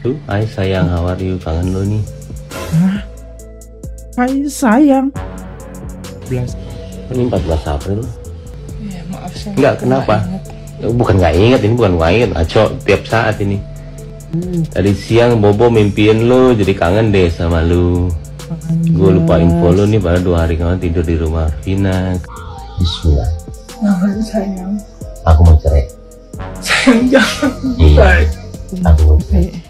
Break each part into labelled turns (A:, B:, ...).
A: Tuh, hai sayang, how are you? Kangen lo nih.
B: Hah? Hai sayang. 11.
A: Ini 14 April.
C: Ya maaf saya.
A: Enggak, kenapa? Bukan nggak inget, ini bukan nggak inget. Aco tiap saat ini. Tadi siang Bobo mimpiin lo, jadi kangen deh sama lo. Gue lupa info lo nih, pada 2 hari kemarin tidur di rumah Vina. Bismillah.
C: Nah, sayang.
A: Aku mau cerai.
C: Sayang jangan.
A: Iya. Aku mau cerai.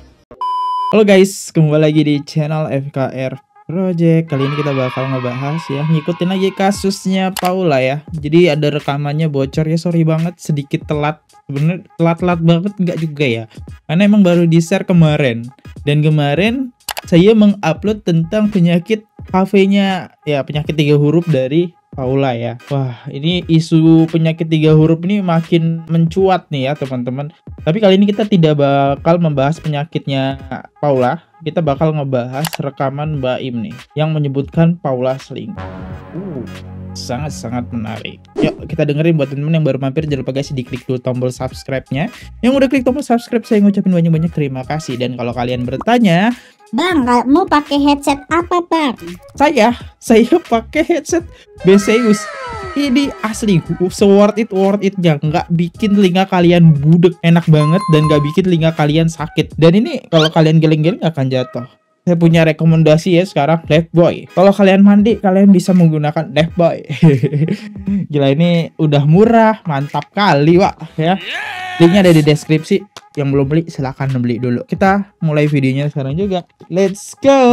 B: Halo guys, kembali lagi di channel FKR Project. Kali ini kita bakal ngebahas ya, ngikutin lagi kasusnya Paula ya. Jadi ada rekamannya bocor ya, sorry banget sedikit telat. Sebenernya telat-telat banget enggak juga ya, karena emang baru di-share kemarin. Dan kemarin saya mengupload tentang penyakit HV-nya ya, penyakit 3 huruf dari Paula ya. Wah, ini isu penyakit 3 huruf ini makin mencuat nih ya teman-teman. Tapi kali ini kita tidak bakal membahas penyakitnya Paula. Kita bakal ngebahas rekaman Mbak Im nih yang menyebutkan Paula selingkuh. Sangat-sangat menarik. Yuk kita dengerin. Buat teman-teman yang baru mampir, jangan lupa guys diklik dulu tombol subscribe-nya. Yang udah klik tombol subscribe, saya ngucapin banyak-banyak terima kasih. Dan kalau kalian bertanya,
D: Bang, kamu pakai headset apa, Bang?
B: Saya pakai headset Beseus. Ini asli, worth it-nya. Nggak bikin telinga kalian budek, enak banget, dan nggak bikin telinga kalian sakit. Dan ini kalau kalian geleng-geleng akan jatuh. Saya punya rekomendasi ya sekarang, Lifebuoy. Kalau kalian mandi, kalian bisa menggunakan Lifebuoy. Gila, ini udah murah, mantap kali, Wak ya. Linknya ada di deskripsi. Yang belum beli silahkan beli dulu. Kita mulai videonya sekarang juga. Let's go.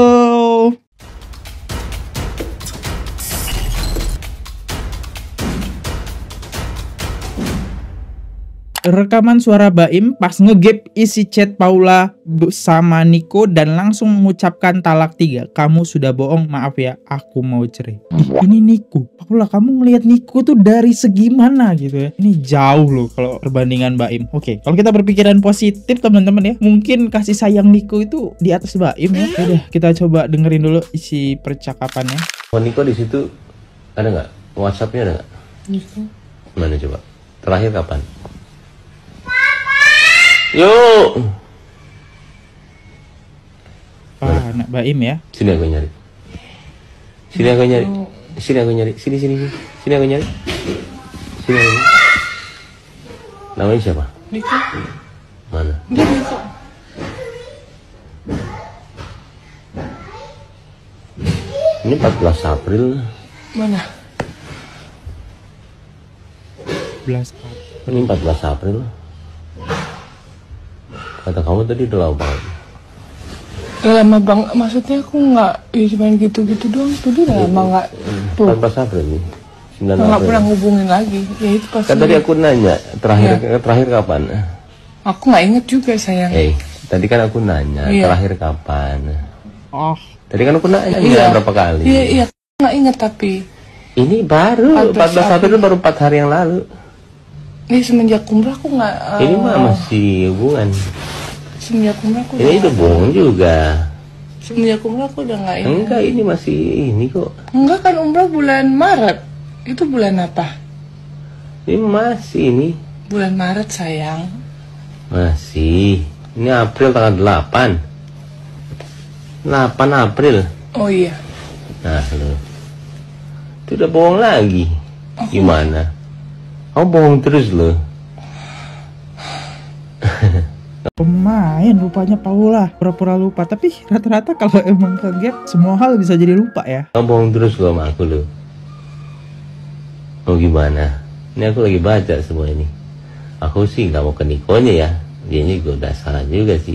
B: Rekaman suara Baim pas ngegap isi chat Paula sama Niko dan langsung mengucapkan talak 3. Kamu sudah bohong, maaf ya, aku mau cerai. Ini Niko. Paula, kamu ngelihat Niko tuh dari segi mana gitu ya? Ini jauh loh kalau perbandingan Baim. Oke, kalau kita berpikiran positif teman-teman ya, mungkin kasih sayang Niko itu di atas Baim ya. Udah, kita coba dengerin dulu isi percakapannya.
A: Oh, Niko di situ ada nggak? WhatsApp-nya ada nggak?
C: Niko.
A: Mana coba? Terakhir kapan? Yuk.
B: Wah, anak Baim ya.
A: Sini aku nyari. Sini aku nyari. Sini aku nyari. Sini aku nyari. Sini aku nyari. Namanya siapa?
C: Niko.
A: Mana?
C: Dia Niko.
A: Ini 14 April.
C: Mana?
B: 11.
A: Ini 14 April. Kata kamu tadi udah lama banget.
C: Udah lama bang, maksudnya aku nggak, ya cuma gitu-gitu doang. Tuh udah lama nggak. Tuh.
A: 14 April nih. 9
C: Nggak
A: April.
C: pernah ngubungin lagi. Ya itu pasti.
A: Kan tadi aku nanya terakhir kapan?
C: Aku nggak inget juga sayang.
A: Tadi kan aku nanya terakhir kapan.
B: Oh,
A: Tadi kan aku nanya berapa kali.
C: Iya, aku nggak inget tapi.
A: Ini baru 14 April baru 4 hari yang lalu.
C: Ini semenjak umrah aku nggak.
A: Ini mah masih hubungan.
C: Semenjak umrah aku.
A: Ini itu bohong juga.
C: Semenjak umrah aku udah nggak inget.
A: Enggak, ini masih ini kok.
C: Enggak kan umrah bulan Maret. Itu bulan apa?
A: Ini masih ini.
C: Bulan Maret sayang.
A: Masih. Ini April tanggal 8. 8 April.
C: Oh iya.
A: Nah, lo. Itu udah bohong lagi. Gimana? Kamu bohong terus loh.
B: pemain rupanya Paula. Pura-pura lupa. Tapi rata-rata kalau emang kegap, semua hal bisa jadi lupa ya.
A: Kamu bohong terus loh sama aku loh. Mau gimana? Ini aku lagi baca semua ini. Aku sih nggak mau ke Nikonya ya. Dia ini juga udah salah juga sih.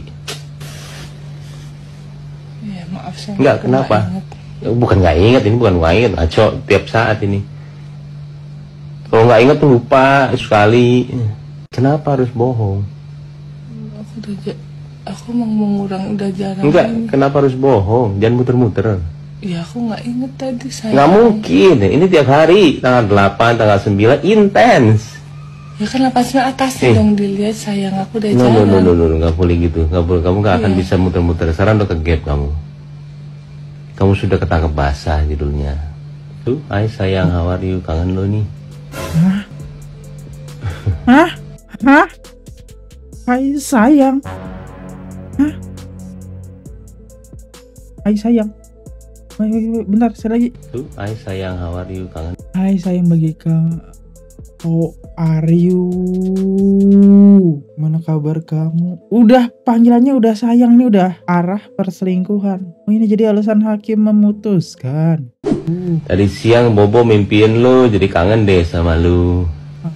C: Iya maaf sayang.
A: Enggak,
C: aku
A: kenapa?
C: nggak inget.
A: Bukan nggak inget, ini bukan nggak inget. Aco tiap saat ini. Kalau nggak inget tuh lupa sekali. Kenapa harus bohong?
C: Aku mau mengurang udah jarang.
A: Enggak, kenapa harus bohong? Jangan muter-muter.
C: Ya aku nggak inget tadi sayang.
A: Nggak mungkin, ini tiap hari tanggal 8, tanggal 9 intens.
C: Ya kan 8 atasnya dong dilihat sayang, aku udah
A: No,
C: jarang.
A: nggak boleh gitu, nggak boleh. Kamu nggak akan bisa muter-muter. Sekarang udah ke gap kamu. Kamu sudah ketangkep basah judulnya. Tuh, hai sayang, how are you? Kangen lo nih.
B: Hah? Hai sayang. Hah? Hai sayang. Wait, bentar, saya lagi.
A: Tuh, hai sayang, how are you? Kangen.
B: Hai sayang Bagika. How are you? Mana kabar kamu? Udah panggilannya udah sayang nih, udah arah perselingkuhan. Oh ini jadi alasan hakim memutuskan.
A: Tadi siang Bobo mimpiin lo, jadi kangen deh sama lu.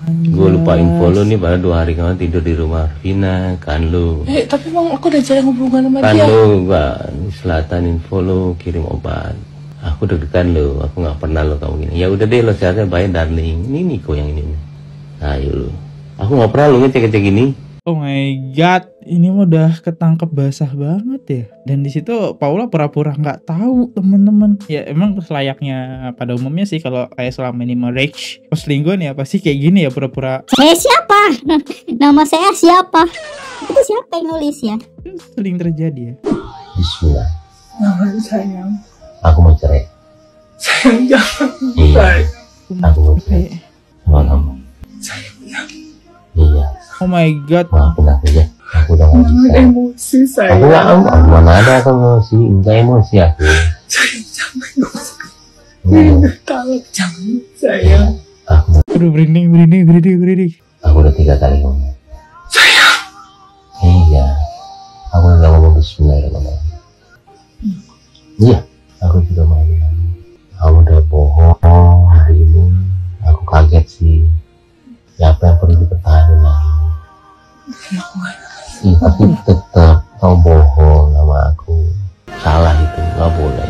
A: Gue lupa info lo nih, baru 2 hari kemarin tidur di rumah Vina, kan lu.
C: Tapi bang, aku udah jarang hubungan sama
A: Kan
C: dia.
A: lu gak di selatan info lo, kirim obat. Aku deg-degan lo, aku gak pernah lo kamu gini. Ya udah deh lo sehatnya, bye darling. Ini Niko yang ini nih. Ayo lo. Aku gak pernah lo ngecek-ngecek gini.
B: Oh my god, ini mah udah ketangkep basah banget ya. Dan di situ Paula pura-pura nggak tahu teman-teman. Ya emang selayaknya pada umumnya sih kalau kayak selama ini merage perselingkuhan ya pasti kayak gini ya pura-pura.
D: Saya siapa? Nama saya siapa? Itu siapa yang nulis ya?
B: Itu sering terjadi ya.
A: Bismillah.
C: Jangan sayang.
A: Aku mau cerai.
C: Sayang jangan.
A: Iya. Aku mau cerai. Sama kamu.
C: Sayang jangan.
A: Iya.
B: Oh my god.
A: Maafin aku ya. Aku udah gak
C: Jangan
A: bisa.
C: emosi
A: Aku
C: sayang.
A: gak mau. Mana ada aku emosi. Enggak emosi aku.
C: Sayang jangan emosi.
A: Hmm.
C: Tolong jangan sayang.
A: Aku mau.
B: Aduh berinding.
A: Aku udah 3 kali ngomong.
C: Sayang.
A: Iya. Aku udah ngomong bismillahirrahmanirrahim. Iya. Aku juga mau bilang. Kamu udah bohong hari ini. Aku kaget sih. Ya apa yang perlu dipertahankan lagi?
C: Aku gak
A: Iya, tapi tetap kamu bohong sama aku. Salah itu, nggak boleh.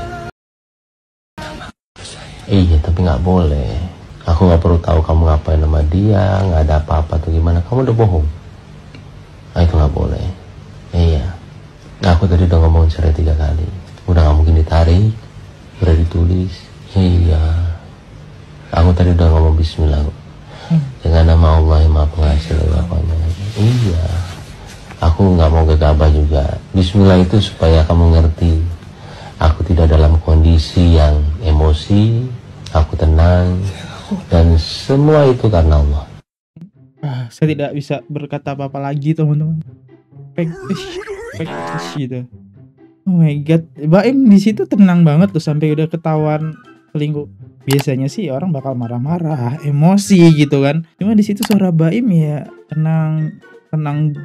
A: Iya, tapi nggak boleh. Aku nggak perlu tahu kamu ngapain sama dia, nggak ada apa-apa tuh gimana. Kamu udah bohong. Nah, itu nggak boleh. Iya. Nah, aku tadi udah ngomong cerai 3 kali. Udah nggak mungkin ditarik, udah ditulis. Iya. Aku tadi udah ngomong bismillah. Dengan nama Allah yang Maha Pengasih apanya. Iya. Aku nggak mau gegabah juga. Bismillah itu supaya kamu ngerti. Aku tidak dalam kondisi yang emosi. Aku tenang. Dan semua itu karena Allah.
B: Saya tidak bisa berkata apa-apa lagi teman-teman. Pektish gitu. Oh my god, Baim di situ tenang banget tuh sampai udah ketahuan selingkuh. Biasanya sih orang bakal marah-marah, emosi gitu kan. Cuma di situ suara Baim ya tenang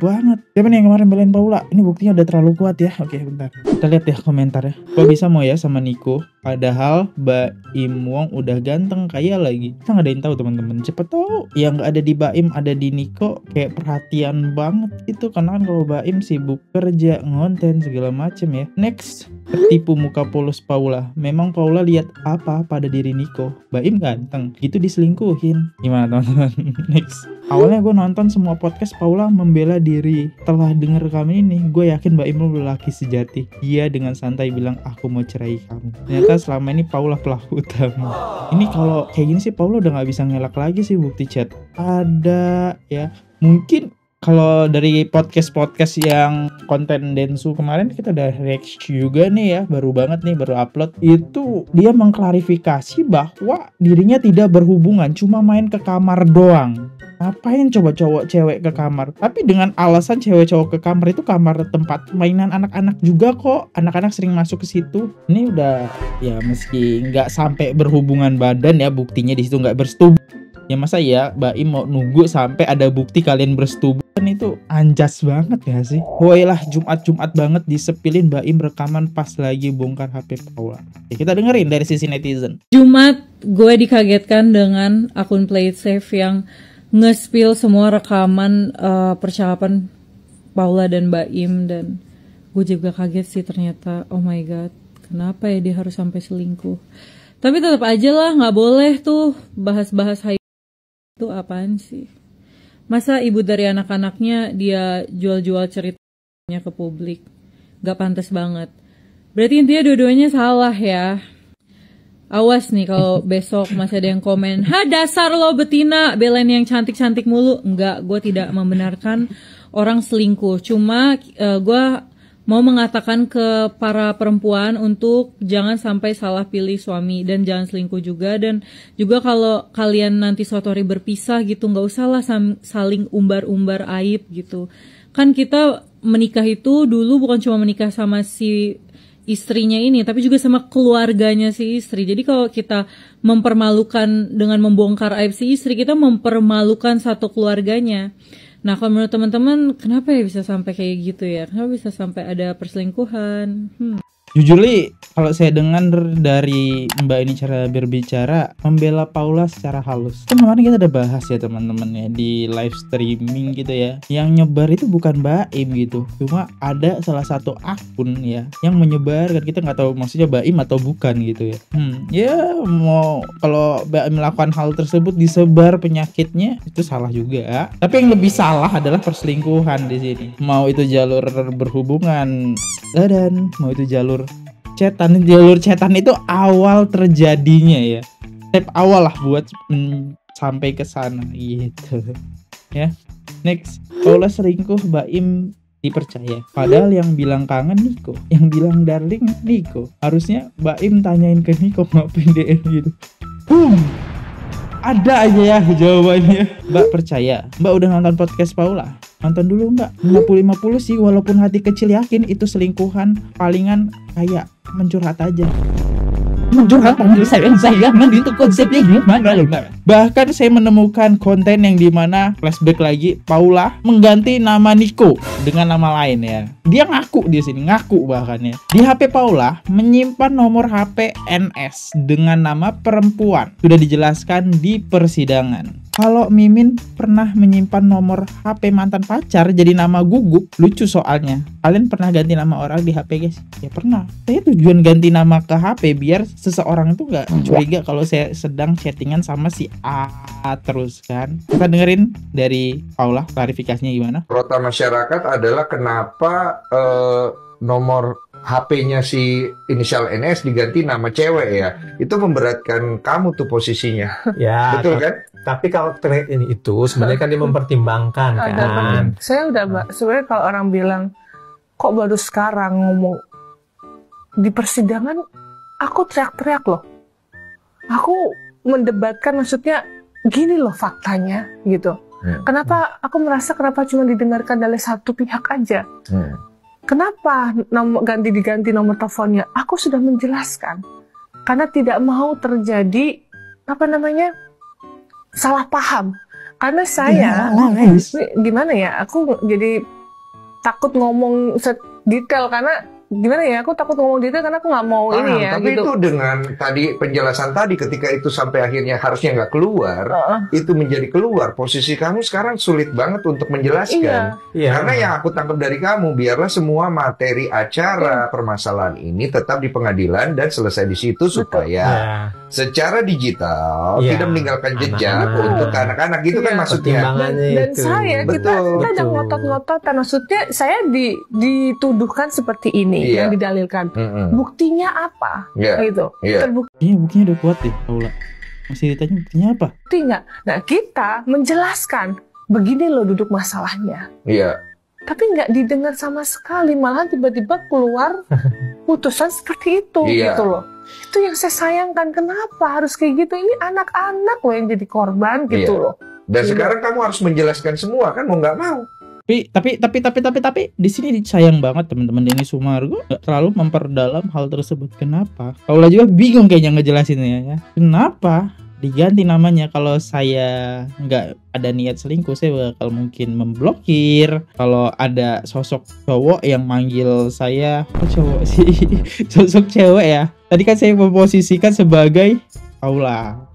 B: banget. Siapa nih yang kemarin belain Paula? Ini buktinya udah terlalu kuat ya. Oke, bentar. Kita lihat ya komentarnya. Kok bisa mau ya sama Niko? Padahal Baim Wong udah ganteng kaya lagi. Kita nggak ada yang tahu teman-teman. Cepet tuh yang nggak ada di Baim ada di Niko kayak perhatian banget gitu. Karena kan kalau Baim sibuk kerja, ngonten segala macem ya. Next, ketipu muka polos Paula. Memang Paula lihat apa pada diri Niko? Baim ganteng, gitu diselingkuhin. Gimana teman-teman? Next. Awalnya gue nonton semua podcast Paula membela diri. Setelah denger kami ini, gue yakin Baim lu lelaki sejati. Dia dengan santai bilang aku mau cerai kamu. Ternyata selama ini Paula pelaku utama. Ini kalau kayak gini sih Paula udah nggak bisa ngelak lagi sih bukti chat. Ada ya. Mungkin kalau dari podcast yang konten Densu kemarin kita udah react juga nih ya, baru banget nih, baru upload. Itu dia mengklarifikasi bahwa dirinya tidak berhubungan, cuma main ke kamar doang. Ngapain coba cowok cewek ke kamar? Tapi dengan alasan cewek cowok ke kamar itu kamar tempat mainan anak-anak juga kok. Anak-anak sering masuk ke situ. Ini udah ya meski nggak sampai berhubungan badan ya, buktinya di situ nggak bersetubuh. Ya masa ya Baim mau nunggu sampai ada bukti kalian bersetubuh, kan itu anjas banget ya sih. Woi lah Jumat banget disepilin Baim rekaman pas lagi bongkar HP Paula. Ya, kita dengerin dari sisi netizen.
E: Jumat gue dikagetkan dengan akun Play it Safe yang nge-spill semua rekaman percakapan Paula dan Baim, dan gue juga kaget sih ternyata. Oh my god, kenapa ya dia harus sampai selingkuh? Tapi tetap aja lah nggak boleh tuh bahas-bahas itu apaan sih? Masa ibu dari anak-anaknya dia jual-jual ceritanya ke publik? Gak pantas banget. Berarti intinya dua-duanya salah ya. Awas nih kalau besok masih ada yang komen, "Ha dasar lo betina, belain yang cantik-cantik mulu." Enggak, gue tidak membenarkan orang selingkuh. Cuma gue mau mengatakan ke para perempuan untuk jangan sampai salah pilih suami dan jangan selingkuh juga. Dan juga kalau kalian nanti suatu hari berpisah gitu, nggak usah lah saling umbar-umbar aib gitu. Kan kita menikah itu dulu bukan cuma menikah sama si istrinya ini, tapi juga sama keluarganya si istri. Jadi kalau kita mempermalukan dengan membongkar aib si istri, kita mempermalukan satu keluarganya. Nah, kalau menurut teman-teman, kenapa ya bisa sampai kayak gitu ya? Kenapa bisa sampai ada perselingkuhan?
B: Jujur li, kalau saya dengar dari Mbak ini cara berbicara membela Paula secara halus. Kan kemarin kita udah bahas ya teman-teman ya di live streaming gitu ya. Yang nyebar itu bukan Mbak Im gitu. Cuma ada salah satu akun ya yang menyebar, kan kita nggak tahu maksudnya Mbak Im atau bukan gitu ya. Ya mau kalau Mbak Im melakukan hal tersebut disebar penyakitnya itu salah juga. Tapi yang lebih salah adalah perselingkuhan di sini. Mau itu jalur berhubungan dan mau itu jalur chatan itu awal terjadinya ya, step awal lah buat sampai ke sana gitu ya. Next, Paula selingkuh, Mbak Im dipercaya, padahal yang bilang kangen Niko, yang bilang darling Niko. Harusnya Mbak Im tanyain ke Niko ngapain DM gitu. Ada aja ya jawabannya. Mbak percaya? Mbak udah nonton podcast Paula? Nonton dulu Mbak. 50-50 sih, walaupun hati kecil yakin itu selingkuhan. Palingan kayak mencurhat aja. Mencurhat panggil saya itu konsepnya gimana? Bahkan saya menemukan konten yang dimana flashback lagi Paula mengganti nama Niko dengan nama lain ya. Dia ngaku di sini, ngaku bahkan ya. Di HP Paula menyimpan nomor HP NS dengan nama perempuan. Sudah dijelaskan di persidangan. Kalau Mimin pernah menyimpan nomor HP mantan pacar jadi nama Gugup, lucu soalnya. Kalian pernah ganti nama orang di HP guys? Ya pernah. Saya tujuan ganti nama ke HP biar seseorang itu nggak curiga kalau saya sedang chattingan sama si A terus kan. Kita dengerin dari Paula klarifikasinya gimana.
F: Protes masyarakat adalah kenapa nomor HP-nya si inisial NS diganti nama cewek ya. Itu memberatkan kamu tuh posisinya.
G: Ya.
F: Betul kan?
G: Tapi kalau terkait ini itu sebenarnya kan dia mempertimbangkan kan.
C: Saya udah sebenarnya kalau orang bilang kok baru sekarang ngomong di persidangan, aku teriak-teriak loh. Aku mendebatkan, maksudnya gini loh faktanya gitu. Kenapa aku merasa kenapa cuma didengarkan dari satu pihak aja? Kenapa ganti-diganti nomor teleponnya? Aku sudah menjelaskan. Karena tidak mau terjadi salah paham. Karena saya gimana ya? Aku jadi takut ngomong detail karena gimana ya? Aku takut ngomong detail karena aku nggak mau ini ya.
F: Tapi
C: gitu.
F: itu dengan tadi penjelasan tadi ketika itu sampai akhirnya harusnya nggak keluar, itu menjadi keluar. Posisi kamu sekarang sulit banget untuk menjelaskan.
C: Iya.
F: Karena yang aku tangkap dari kamu, biarlah semua materi acara permasalahan ini tetap di pengadilan dan selesai di situ supaya secara digital tidak meninggalkan jejak untuk anak-anak gitu kan maksudnya.
C: Dan saya kita ada ngotot-ngotot, maksudnya saya dituduhkan seperti ini yang didalilkan. Buktinya apa? Gitu.
B: Buktinya udah kuat deh Paula. Masih ditanya buktinya apa?
C: Bukti nggak? Nah kita menjelaskan begini loh duduk masalahnya.
F: Iya.
C: Tapi nggak didengar sama sekali, malah tiba-tiba keluar putusan seperti itu gitu loh. Itu yang saya sayangkan, kenapa harus kayak gitu? Ini anak-anak loh yang jadi korban gitu loh.
F: Dan sekarang kamu harus menjelaskan semua kan, mau nggak mau.
B: Tapi di sini sayang banget teman-teman Denny Sumargo nggak terlalu memperdalam hal tersebut. Kenapa? Paula juga bingung kayaknya ngejelasinnya ya. Kenapa diganti namanya? Kalau saya nggak ada niat selingkuh, saya bakal mungkin memblokir. Kalau ada sosok cowok yang manggil saya, cowok sih, sosok cewek ya. Tadi kan saya memposisikan sebagai Paula.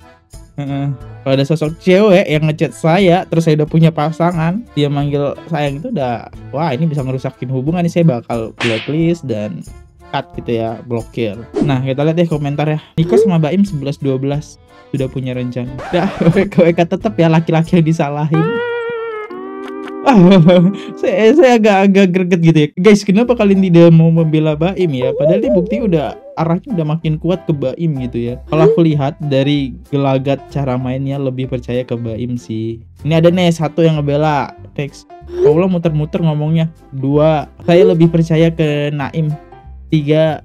B: Kalau ada sosok cewek yang ngechat saya, terus saya udah punya pasangan, dia manggil sayang, itu udah, wah ini bisa ngerusakin hubungan nih, saya bakal blacklist dan cut gitu ya, blokir. Nah kita lihat deh komentarnya. Niko sama Mbak Im 11-12 sudah punya rencana. Dah, WK tetap ya laki-laki yang disalahin. Saya agak greget gitu ya guys. Kenapa kalian tidak mau membela Baim ya? Padahal ini bukti udah arahnya udah makin kuat ke Baim gitu ya. Kalau aku lihat dari gelagat cara mainnya, lebih percaya ke Baim sih. Ini ada nih satu yang ngebela teks. Paula muter-muter ngomongnya. 2, saya lebih percaya ke Naim. 3,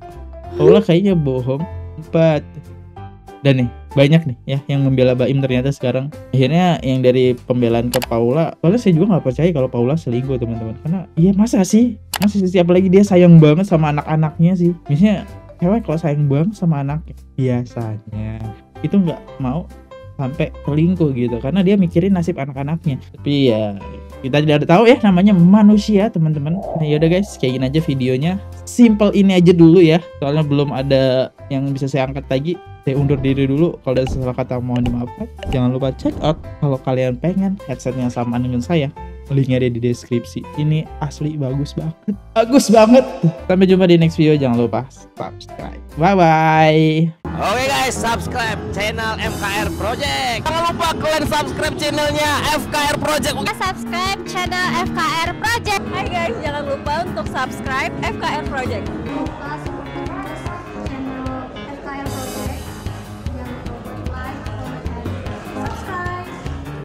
B: Paula kayaknya bohong. 4, dan nih banyak nih ya yang membela Baim ternyata sekarang. Akhirnya yang dari pembelaan ke Paula, soalnya saya juga nggak percaya kalau Paula selingkuh teman-teman. Karena iya masa sih Masih siapa lagi dia sayang banget sama anak-anaknya sih. Misalnya cewek kalau sayang banget sama anaknya biasanya itu nggak mau sampai selingkuh gitu karena dia mikirin nasib anak-anaknya. Tapi ya kita tidak tahu ya, namanya manusia teman-teman. Nah yaudah guys, kayak gini aja videonya, simple ini aja dulu ya, soalnya belum ada yang bisa saya angkat lagi. Saya undur diri dulu, kalau ada salah kata mohon dimaafkan. Jangan lupa check out kalau kalian pengen headset yang sama dengan saya, linknya ada di deskripsi. Ini asli bagus banget, bagus banget. Sampai jumpa di next video, jangan lupa subscribe. Bye bye.
H: Oke guys, subscribe channel FKR Project. Jangan lupa kalian subscribe channelnya FKR Project.
I: Subscribe channel FKR Project. Hai guys, jangan lupa untuk subscribe FKR Project.